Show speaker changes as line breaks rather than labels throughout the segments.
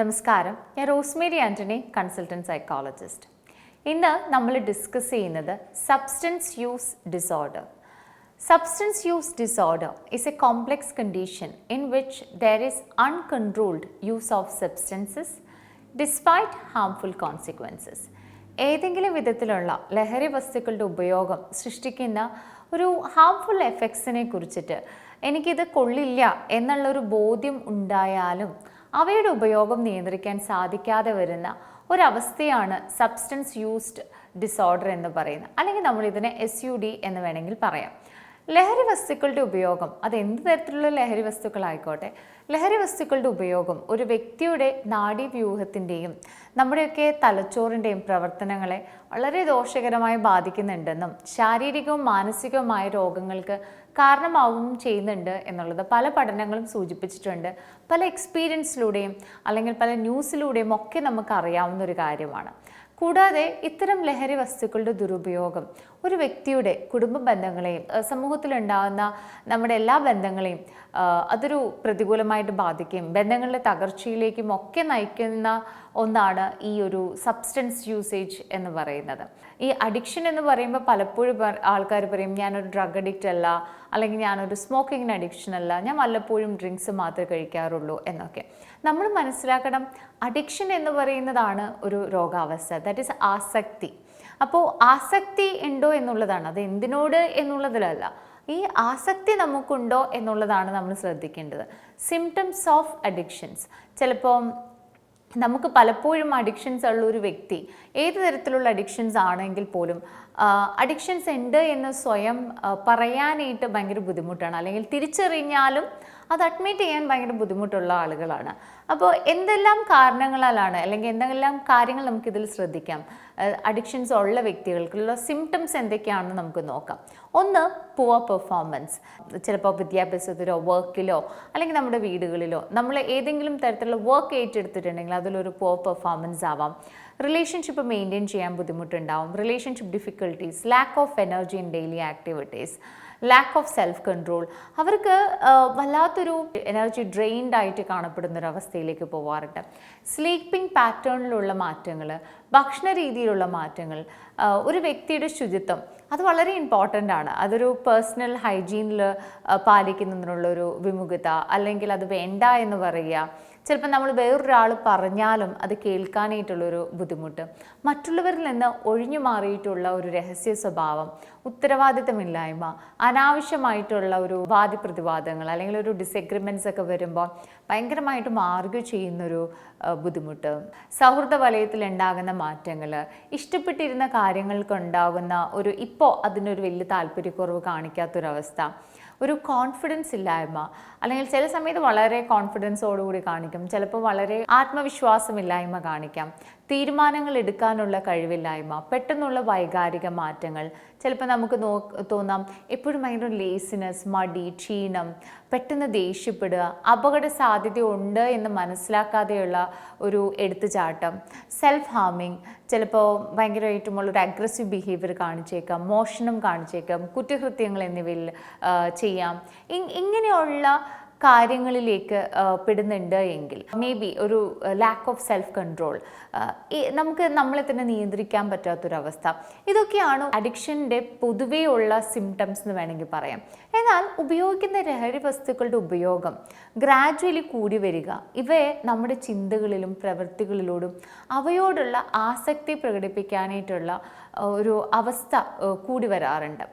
നമസ്കാരം, ഞാൻ Rosemary Antony, consultant psychologist. ഇന്ന് നമ്മൾ ഡിസ്കസ് ചെയ്യുന്നത് substance use disorder. Substance use disorder is a complex condition in which there is uncontrolled use of substances despite harmful consequences. ഏതെങ്കിലും വിധത്തിലുള്ള ലഹരി വസ്തുക്കളുടെ ഉപയോഗം സൃഷ്ടിക്കുന്ന ഒരു ഹാംഫുൾ എഫക്ട്സിനെ കുറിച്ചിട്ട് എനിക്കിത് കൊള്ളില്ല എന്നുള്ളൊരു ബോധ്യം ഉണ്ടായാലും അവയുടെ ഉപയോഗം നിയന്ത്രിക്കാൻ സാധിക്കാതെ വരുന്ന ഒരവസ്ഥയാണ് സബ്സ്റ്റൻസ് യൂസ്ഡ് ഡിസോർഡർ എന്ന് പറയുന്നത്, അല്ലെങ്കിൽ നമ്മളിതിനെ SUD എന്ന് വേണമെങ്കിൽ പറയാം. ലഹരി വസ്തുക്കളുടെ ഉപയോഗം അത് എന്ത് തരത്തിലുള്ള ലഹരി വസ്തുക്കളായിക്കോട്ടെ, ലഹരി വസ്തുക്കളുടെ ഉപയോഗം ഒരു വ്യക്തിയുടെ നാഡീവ്യൂഹത്തിൻ്റെയും നമ്മുടെയൊക്കെ തലച്ചോറിൻ്റെയും പ്രവർത്തനങ്ങളെ വളരെ ദോഷകരമായി ബാധിക്കുന്നുണ്ടെന്നും ശാരീരികവും മാനസികവുമായ രോഗങ്ങൾക്ക് കാരണമാവുകയും ചെയ്യുന്നുണ്ട് എന്നുള്ളത് പല പഠനങ്ങളും സൂചിപ്പിച്ചിട്ടുണ്ട്. പല എക്സ്പീരിയൻസിലൂടെയും അല്ലെങ്കിൽ പല ന്യൂസിലൂടെയും ഒക്കെ നമുക്കറിയാവുന്ന ഒരു കാര്യമാണ്. കൂടാതെ ഇത്തരം ലഹരി വസ്തുക്കളുടെ ദുരുപയോഗം ഒരു വ്യക്തിയുടെ കുടുംബ ബന്ധങ്ങളെയും സമൂഹത്തിലുണ്ടാകുന്ന നമ്മുടെ എല്ലാ ബന്ധങ്ങളെയും അതൊരു പ്രതികൂലമായിട്ട് ബാധിക്കുകയും ബന്ധങ്ങളുടെ തകർച്ചയിലേക്കും ഒക്കെ നയിക്കുന്ന ഒന്നാണ് ഈ ഒരു സബ്സ്റ്റൻസ് യൂസേജ് എന്ന് പറയുന്നത്. ഈ അഡിക്ഷൻ എന്ന് പറയുമ്പോൾ പലപ്പോഴും ആൾക്കാർ പറയും ഞാനൊരു ഡ്രഗ് അഡിക്റ്റ് അല്ല, അല്ലെങ്കിൽ ഞാനൊരു സ്മോക്കിങ്ങിന് അഡിക്ഷൻ അല്ല, ഞാൻ വല്ലപ്പോഴും ഡ്രിങ്ക്സ് മാത്രമേ കഴിക്കാറുള്ളൂ എന്നൊക്കെ. നമ്മൾ മനസ്സിലാക്കണം, അഡിക്ഷൻ എന്ന് പറയുന്നതാണ് ഒരു രോഗാവസ്ഥ, ദാറ്റ് ഈസ് ആസക്തി. അപ്പോൾ ആസക്തി ഉണ്ടോ എന്നുള്ളതാണ്, അത് എന്തിനോട് എന്നുള്ളതിലല്ല, ഈ ആസക്തി നമുക്കുണ്ടോ എന്നുള്ളതാണ് നമ്മൾ ശ്രദ്ധിക്കേണ്ടത്. സിംറ്റംസ് ഓഫ് അഡിക്ഷൻസ്, ചിലപ്പോൾ നമുക്ക് പലപ്പോഴും അഡിക്ഷൻസ് ഉള്ള ഒരു വ്യക്തി ഏത് തരത്തിലുള്ള അഡിക്ഷൻസ് ആണെങ്കിൽ പോലും അഡിക്ഷൻസ് ഉണ്ട് എന്ന് സ്വയം പറയാനായിട്ട് ഭയങ്കര ബുദ്ധിമുട്ടാണ്, അല്ലെങ്കിൽ തിരിച്ചറിഞ്ഞാലും അത് അഡ്മിറ്റ് ചെയ്യാൻ ഭയങ്കര ബുദ്ധിമുട്ടുള്ള ആളുകളാണ്. അപ്പോൾ എന്തെല്ലാം കാരണങ്ങളാലാണ്, അല്ലെങ്കിൽ എന്തെല്ലാം കാര്യങ്ങൾ നമുക്കിതിൽ ശ്രദ്ധിക്കാം, അഡിക്ഷൻസ് ഉള്ള വ്യക്തികൾക്കുള്ള സിംറ്റംസ് എന്തൊക്കെയാണെന്ന് നമുക്ക് നോക്കാം. ഒന്ന്, പുവർ പെർഫോമൻസ്. ചിലപ്പോൾ വിദ്യാഭ്യാസത്തിലോ വർക്കിലോ അല്ലെങ്കിൽ നമ്മുടെ വീടുകളിലോ നമ്മൾ ഏതെങ്കിലും തരത്തിലുള്ള വർക്ക് ഏറ്റെടുത്തിട്ടുണ്ടെങ്കിൽ അതിലൊരു പുവർ പെർഫോമൻസ് ആവാം. റിലേഷൻഷിപ്പ് മെയിൻറ്റെയിൻ ചെയ്യാൻ ബുദ്ധിമുട്ടുണ്ടാവും, relationship difficulties, lack of energy in daily activities, lack of self control. അവർക്ക് വല്ലാത്തൊരു എനർജി ഡ്രെയിൻഡ് ആയിട്ട് കാണപ്പെടുന്നൊരവസ്ഥയിലേക്ക് പോകാറുണ്ട്. സ്ലീപ്പിംഗ് പാറ്റേണിലുള്ള മാറ്റങ്ങൾ, ഭക്ഷണ രീതിയിലുള്ള മാറ്റങ്ങൾ, ഒരു വ്യക്തിയുടെ ശുചിത്വം അത് വളരെ ഇമ്പോർട്ടൻ്റ് ആണ്. അതൊരു പേഴ്സണൽ ഹൈജീനിൽ പാലിക്കുന്നതിനുള്ളൊരു വിമുഖത, അല്ലെങ്കിൽ അത് വേണ്ട എന്ന് പറയുക, ചിലപ്പോൾ നമ്മൾ വേറൊരാൾ പറഞ്ഞാലും അത് കേൾക്കാനായിട്ടുള്ളൊരു ബുദ്ധിമുട്ട്, മറ്റുള്ളവരിൽ നിന്ന് ഒഴിഞ്ഞു മാറിയിട്ടുള്ള ഒരു രഹസ്യ സ്വഭാവം, ഉത്തരവാദിത്തമില്ലായ്മ, അനാവശ്യമായിട്ടുള്ള ഒരു വാദിപ്രതിവാദങ്ങൾ അല്ലെങ്കിൽ ഒരു ഡിസഗ്രിമെൻറ്റ്സ് ഒക്കെ വരുമ്പോൾ ഭയങ്കരമായിട്ട് ആർഗ്യൂ ചെയ്യുന്നൊരു ബുദ്ധിമുട്ട്, സൗഹൃദ വലയത്തിൽ ഉണ്ടാകുന്ന മാറ്റങ്ങൾ, ഇഷ്ടപ്പെട്ടിരുന്ന കാര്യങ്ങൾക്കുണ്ടാകുന്ന ഒരു ഇപ്പോൾ അതിനൊരു വലിയ താല്പര്യക്കുറവ് കാണിക്കാത്തൊരവസ്ഥ, ഒരു കോൺഫിഡൻസ് ഇല്ലായ്മ, അല്ലെങ്കിൽ ചില സമയത്ത് വളരെ കോൺഫിഡൻസോടുകൂടി കാണിക്കും, ചിലപ്പോൾ വളരെ ആത്മവിശ്വാസമില്ലായ്മ കാണിക്കാം, തീരുമാനങ്ങൾ എടുക്കാനുള്ള കഴിവില്ലായ്മ, പെട്ടെന്നുള്ള വൈകാരിക മാറ്റങ്ങൾ, ചിലപ്പോൾ നമുക്ക് തോന്നാം എപ്പോഴും ഭയങ്കര ലേസിനെസ്, മടി, ക്ഷീണം, പെട്ടെന്ന് ദേഷ്യപ്പെടുക, അപകട സാധ്യത ഉണ്ട് എന്ന് മനസ്സിലാക്കാതെയുള്ള ഒരു എടുത്തുചാട്ടം, സെൽഫ് ഹാമിങ്, ചിലപ്പോൾ ഭയങ്കരമായിട്ടുമുള്ള ഒരു അഗ്രസീവ് ബിഹേവിയർ കാണിച്ചേക്കാം, മോഷണം കാണിച്ചേക്കാം, കുറ്റകൃത്യങ്ങൾ എന്നിവയിൽ ചെയ്യാം. ഇങ്ങനെയുള്ള കാര്യങ്ങളിലേക്ക് പെടുന്നുണ്ട് എങ്കിൽ മേ ബി ഒരു ലാക്ക് ഓഫ് സെൽഫ് കൺട്രോൾ, നമുക്ക് നമ്മളെ തന്നെ നിയന്ത്രിക്കാൻ പറ്റാത്തൊരവസ്ഥ, ഇതൊക്കെയാണ് അഡിക്ഷൻ്റെ പൊതുവെയുള്ള സിംറ്റംസ് എന്ന് വേണമെങ്കിൽ പറയാം. എന്നാൽ ഉപയോഗിക്കുന്ന ലഹരി വസ്തുക്കളുടെ ഉപയോഗം ഗ്രാജുവലി കൂടി വരിക, ഇവയെ നമ്മുടെ ചിന്തകളിലും പ്രവൃത്തികളിലോടും അവയോടുള്ള ആസക്തി പ്രകടിപ്പിക്കാനായിട്ടുള്ള ഒരു അവസ്ഥ കൂടി വരാറുണ്ട്.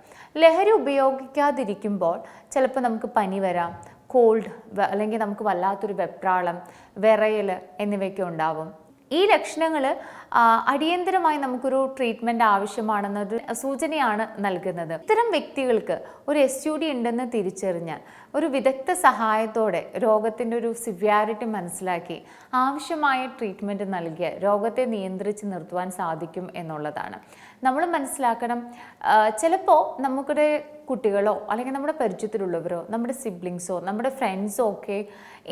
ലഹരി ഉപയോഗിക്കാതിരിക്കുമ്പോൾ ചിലപ്പോൾ നമുക്ക് പനി വരാം, കോൾഡ്, അല്ലെങ്കിൽ നമുക്ക് വല്ലാത്തൊരു വെപ്രാളം, വിറയൽ എന്നിവയൊക്കെ ഉണ്ടാവും. ഈ ലക്ഷണങ്ങൾ അടിയന്തരമായി നമുക്കൊരു ട്രീറ്റ്മെൻറ്റ് ആവശ്യമാണെന്നൊരു സൂചനയാണ് നൽകുന്നത്. ഇത്തരം വ്യക്തികൾക്ക് ഒരു SUD ഉണ്ടെന്ന് തിരിച്ചറിഞ്ഞാൽ ഒരു വിദഗ്ധ സഹായത്തോടെ രോഗത്തിൻ്റെ ഒരു സിവിയാരിറ്റി മനസ്സിലാക്കി ആവശ്യമായ ട്രീറ്റ്മെൻറ്റ് നൽകിയ രോഗത്തെ നിയന്ത്രിച്ച് നിർത്തുവാൻ സാധിക്കും എന്നുള്ളതാണ്. നമ്മൾ മനസ്സിലാക്കണം, ചിലപ്പോൾ നമ്മുടെ കുട്ടികളോ അല്ലെങ്കിൽ നമ്മുടെ പരിചയത്തിലുള്ളവരോ നമ്മുടെ സിബ്ലിങ്സോ നമ്മുടെ ഫ്രണ്ട്സോ ഒക്കെ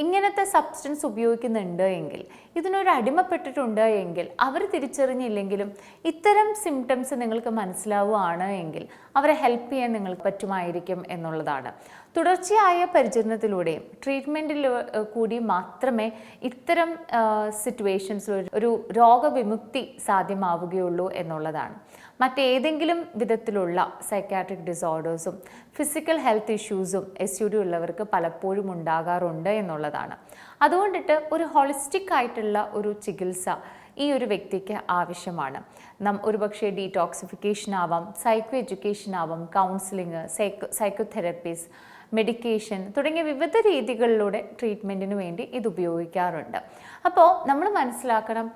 ഇങ്ങനത്തെ സബ്സ്റ്റൻസ് ഉപയോഗിക്കുന്നുണ്ട് എങ്കിൽ, ഇതിനൊരു അടിമപ്പെട്ടിട്ടുണ്ട് എങ്കിൽ, അവർ തിരിച്ചറിഞ്ഞില്ലെങ്കിലും ഇത്തരം സിംറ്റംസ് നിങ്ങൾക്ക് മനസ്സിലാവുകയാണ് എങ്കിൽ അവരെ ഹെൽപ്പ് ചെയ്യാൻ നിങ്ങൾക്ക് പറ്റുമായിരിക്കും എന്നുള്ളതാണ്. തുടർച്ചയായ പരിചരണത്തിലൂടെയും ട്രീറ്റ്മെൻറ്റിൽ കൂടി മാത്രമേ ഇത്തരം സിറ്റുവേഷൻസിൽ ഒരു രോഗവിമുക്തി സാധ്യമാവുകയുള്ളൂ എന്നുള്ളതാണ്. മറ്റേതെങ്കിലും വിധത്തിലുള്ള സൈക്കാട്രിക് ഡിസോർഡേഴ്സും ഫിസിക്കൽ ഹെൽത്ത് ഇഷ്യൂസും SUD ഉള്ളവർക്ക് പലപ്പോഴും ഉണ്ടാകാറുണ്ട് എന്നുള്ളതാണ്. അതുകൊണ്ടിട്ട് ഒരു ഹോളിസ്റ്റിക് ആയിട്ടുള്ള ഒരു ചികിത്സ ഈ ഒരു വ്യക്തിക്ക് ആവശ്യമാണ്. ഒരുപക്ഷെ ഡീടോക്സിഫിക്കേഷൻ ആവാം, സൈക്കോ എഡ്യൂക്കേഷൻ ആവാം, കൗൺസിലിംഗ്, സൈക്കോതെറപ്പീസ്, മെഡിക്കേഷൻ തുടങ്ങിയ വിവിധ രീതികളിലൂടെ ട്രീറ്റ്മെൻറ്റിന് വേണ്ടി ഇത് ഉപയോഗിക്കാറുണ്ട്. അപ്പോൾ നമ്മൾ മനസ്സിലാക്കണം,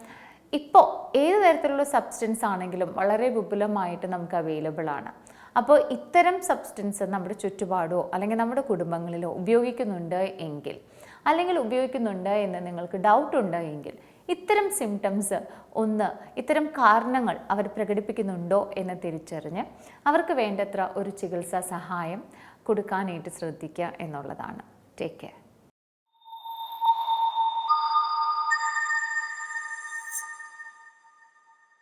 ഇപ്പോൾ ഏത് തരത്തിലുള്ള സബ്സ്റ്റൻസ് ആണെങ്കിലും വളരെ വിപുലമായിട്ട് നമുക്ക് അവൈലബിൾ ആണ്. അപ്പോൾ ഇത്തരം സബ്സ്റ്റൻസ് നമ്മുടെ ചുറ്റുപാടോ അല്ലെങ്കിൽ നമ്മുടെ കുടുംബങ്ങളിലോ ഉപയോഗിക്കുന്നുണ്ട് എങ്കിൽ, അല്ലെങ്കിൽ ഉപയോഗിക്കുന്നുണ്ട് എന്ന് നിങ്ങൾക്ക് ഡൗട്ട് ഉണ്ട് എങ്കിൽ, ഇത്തരം സിംറ്റംസ് ഇത്തരം കാരണങ്ങൾ അവർ പ്രകടിപ്പിക്കുന്നുണ്ടോ എന്ന് തിരിച്ചറിഞ്ഞ് അവർക്ക് വേണ്ടത്ര ഒരു ചികിത്സാ സഹായം കൊടുക്കാനായിട്ട് ശ്രദ്ധിക്കുക എന്നുള്ളതാണ്. Take care.